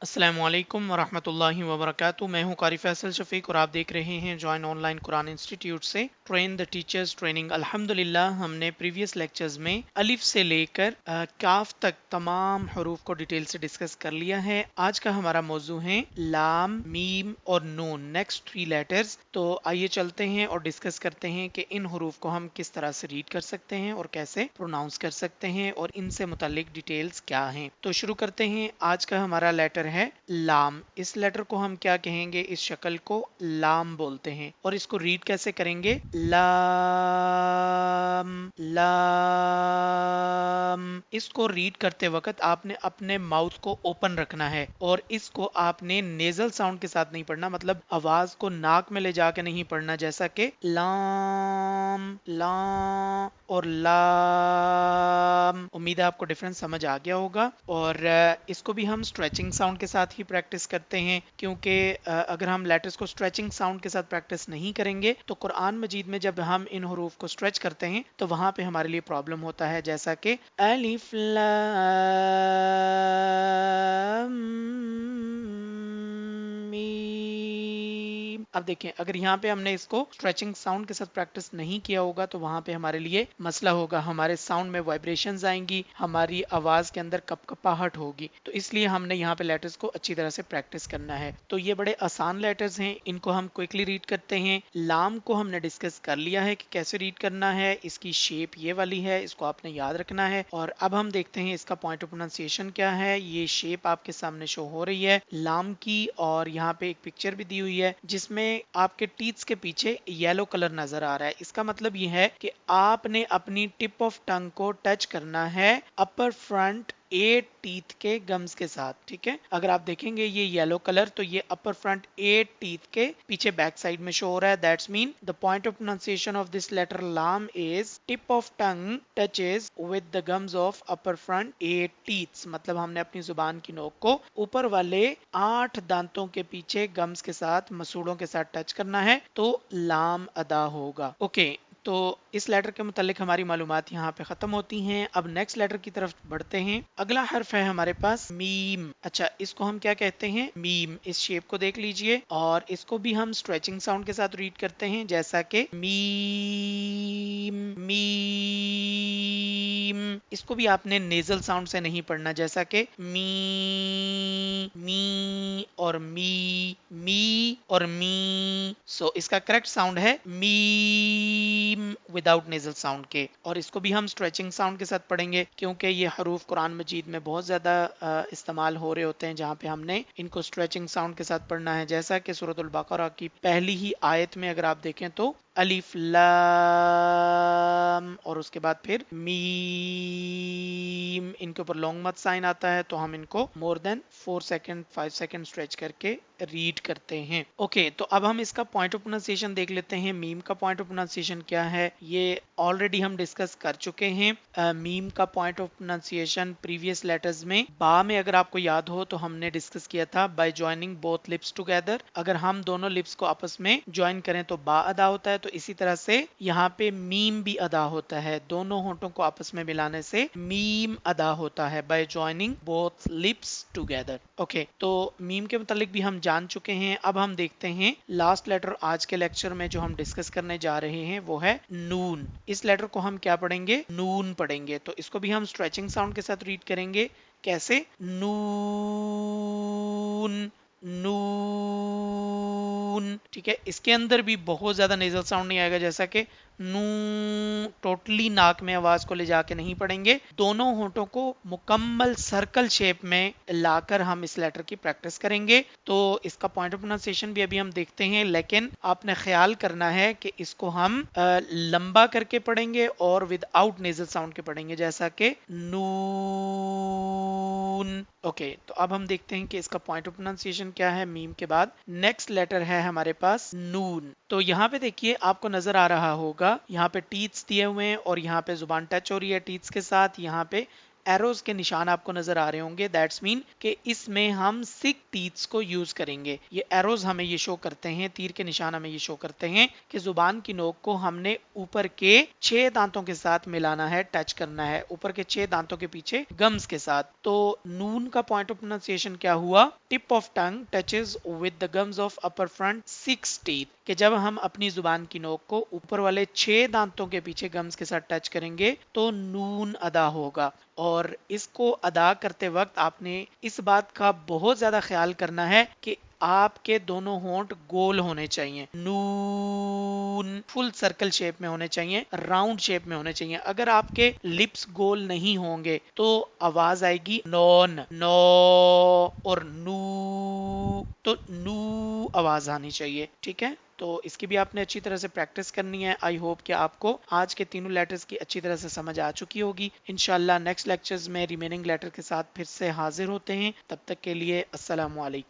अस्सलामुअलैकुम वरहमतुल्लाहि वबरकातुहू। मैं हूं कारी फैसल शफीक और आप देख रहे हैं जॉइन ऑनलाइन कुरान इंस्टीट्यूट से ट्रेन द टीचर्स ट्रेनिंग। अल्हम्दुलिल्लाह हमने प्रीवियस लेक्चर्स में अलिफ से लेकर काफ तक तमाम हरूफ को डिटेल से डिस्कस कर लिया है। आज का हमारा मौजू है लाम, मीम और नून, नेक्स्ट 3 लेटर्स। तो आइए चलते हैं और डिस्कस करते हैं कि इन हरूफ को हम किस तरह से रीड कर सकते हैं और कैसे प्रोनाउंस कर सकते हैं और इनसे मुतालिक डिटेल्स क्या हैं। तो शुरू करते हैं। आज का हमारा लेटर है लाम। इस लेटर को हम क्या कहेंगे? इस शक्ल को लाम बोलते हैं। और इसको रीड कैसे करेंगे? लाम लाम। इसको रीड करते वक्त आपने अपने माउथ को ओपन रखना है और इसको आपने नेजल साउंड के साथ नहीं पढ़ना, मतलब आवाज को नाक में ले जाके नहीं पढ़ना, जैसा कि लाम ला और लाम। उम्मीद है आपको डिफरेंस समझ आ गया होगा। और इसको भी हम स्ट्रेचिंग साउंड के साथ ही प्रैक्टिस करते हैं, क्योंकि अगर हम लेटर्स को स्ट्रेचिंग साउंड के साथ प्रैक्टिस नहीं करेंगे तो कुरान मजीद में जब हम इन हरूफ को स्ट्रेच करते हैं तो वहां पे हमारे लिए प्रॉब्लम होता है, जैसा कि अलिफ लाम मीम। अब देखें, अगर यहाँ पे हमने इसको स्ट्रेचिंग साउंड के साथ प्रैक्टिस नहीं किया होगा तो वहां पे हमारे लिए मसला होगा, हमारे साउंड में वाइब्रेशंस आएंगी, हमारी आवाज के अंदर कपकपाहट होगी। तो इसलिए हमने यहाँ पे लेटर्स को अच्छी तरह से प्रैक्टिस करना है। तो ये बड़े आसान लेटर्स हैं, इनको हम क्विकली रीड करते हैं। लाम को हमने डिस्कस कर लिया है कि कैसे रीड करना है, इसकी शेप ये वाली है, इसको आपने याद रखना है। और अब हम देखते हैं इसका पॉइंट ऑफ प्रोनाउंसिएशन क्या है। ये शेप आपके सामने शो हो रही है लाम की, और यहाँ पे एक पिक्चर भी दी हुई है जिसमें आपके टीथ्स के पीछे येलो कलर नजर आ रहा है। इसका मतलब ये है कि आपने अपनी टिप ऑफ टंग को टच करना है अपर फ्रंट 8 टीथ के गम्स के साथ। ठीक है, अगर आप देखेंगे ये येलो कलर, तो ये अपर फ्रंट 8 टीथ के पीछे बैक साइड में शो हो रहा है। That's mean the point of pronunciation of this letter लाम is tip of tongue touches with the gums of upper front 8 teeths. मतलब हमने अपनी जुबान की नोक को ऊपर वाले 8 दांतों के पीछे गम्स के साथ, मसूड़ों के साथ टच करना है तो लाम अदा होगा। ओके, तो इस लेटर के मुतालिक हमारी मालूमात यहाँ पे खत्म होती हैं। अब नेक्स्ट लेटर की तरफ बढ़ते हैं। अगला हर्फ है हमारे पास मीम। अच्छा, इसको हम क्या कहते हैं? मीम। इस शेप को देख लीजिए, और इसको भी हम स्ट्रेचिंग साउंड के साथ रीड करते हैं, जैसा कि मीम मीम। इसको भी आपने नेजल साउंड से नहीं पढ़ना, जैसा कि मी मी और मी और मी। सो इसका करेक्ट साउंड है मी विदाउट नेजल साउंड के। और इसको भी हम स्ट्रेचिंग साउंड के साथ पढ़ेंगे, क्योंकि ये हरूफ कुरान मजीद में बहुत ज्यादा इस्तेमाल हो रहे होते हैं जहां पे हमने इनको स्ट्रेचिंग साउंड के साथ पढ़ना है, जैसा कि सूरतुल बकरा की पहली ही आयत में अगर आप देखें तो अलिफ लाम और उसके बाद फिर मीम। इनके ऊपर लॉन्ग मत साइन आता है, तो हम इनको more than 4 second 5 second stretch करके रीड करते हैं। ओके, तो अब हम इसका पॉइंट ऑफ प्रोनाउंसिएशन देख लेते हैं। मीम का पॉइंट ऑफ प्रोनाउंसिएशन क्या है, ये ऑलरेडी हम डिस्कस कर चुके हैं। मीम का point of pronunciation previous letters में बा में, अगर आपको याद हो तो हमने डिस्कस किया था by joining both lips together. अगर हम दोनों लिप्स को आपस में ज्वाइन करें तो बा अदा होता है, तो इसी तरह से यहाँ पे मीम भी अदा होता है। दोनों होंठों को आपस में मिलाने से मीम अदा होता है by joining both lips together. Okay, तो मीम के मुतालिक भी हम जान चुके हैं। अब हम देखते हैं लास्ट लेटर आज के लेक्चर में जो हम डिस्कस करने जा रहे हैं वो है नून। इस लेटर को हम क्या पढ़ेंगे? नून पढ़ेंगे। तो इसको भी हम स्ट्रेचिंग साउंड के साथ रीड करेंगे। कैसे? नून नून। ठीक है, इसके अंदर भी बहुत ज्यादा नेजल साउंड नहीं आएगा, जैसा कि नू। टोटली नाक में आवाज को ले जाके नहीं पढ़ेंगे, दोनों होंठों को मुकम्मल सर्कल शेप में लाकर हम इस लेटर की प्रैक्टिस करेंगे। तो इसका पॉइंट ऑफ प्रोनाउंसिएशन भी अभी हम देखते हैं, लेकिन आपने ख्याल करना है कि इसको हम लंबा करके पढ़ेंगे और विदाउट नेजल साउंड के पढ़ेंगे, जैसा कि नून। ओके, तो अब हम देखते हैं कि इसका पॉइंट ऑफ प्रोनाउंसिएशन क्या है। मीम के बाद नेक्स्ट लेटर है हमारे पास नून। तो यहाँ पे देखिए, आपको नजर आ रहा होगा, यहाँ पे टीथ्स दिए हुए हैं और यहाँ पे जुबान टच हो रही है टीथ्स के साथ। यहाँ पे एरोज के निशान आपको नजर आ रहे होंगे, दैट्स मीन कि इसमें हम 6 टीथ्स को यूज करेंगे। ये एरोज हमें ये शो करते हैं, तीर के निशान हमें ये शो करते हैं कि जुबान की नोक को हमने ऊपर के 6 दांतों के साथ मिलाना है, टच करना है, ऊपर के 6 दांतों के पीछे गम्स के साथ। तो नून का पॉइंट ऑफ प्रोनाउंसिएशन क्या हुआ? Tip of tongue touches with the gums of upper front 6 teeth, कि जब हम अपनी जुबान की नोक को ऊपर वाले 6 दांतों के पीछे गम्स के साथ टच करेंगे तो नून अदा होगा। और इसको अदा करते वक्त आपने इस बात का बहुत ज्यादा ख्याल करना है कि आपके दोनों होंठ गोल होने चाहिए, नून फुल सर्कल शेप में होने चाहिए, राउंड शेप में होने चाहिए। अगर आपके लिप्स गोल नहीं होंगे तो आवाज आएगी नॉन, नो और नू, तो नू आवाज आनी चाहिए। ठीक है, तो इसकी भी आपने अच्छी तरह से प्रैक्टिस करनी है। आई होप कि आपको आज के तीनों लेटर्स की अच्छी तरह से समझ आ चुकी होगी। इंशाल्लाह नेक्स्ट लेक्चर्स में रिमेनिंग लेटर के साथ फिर से हाजिर होते हैं। तब तक के लिए अस्सलाम वालेकुम।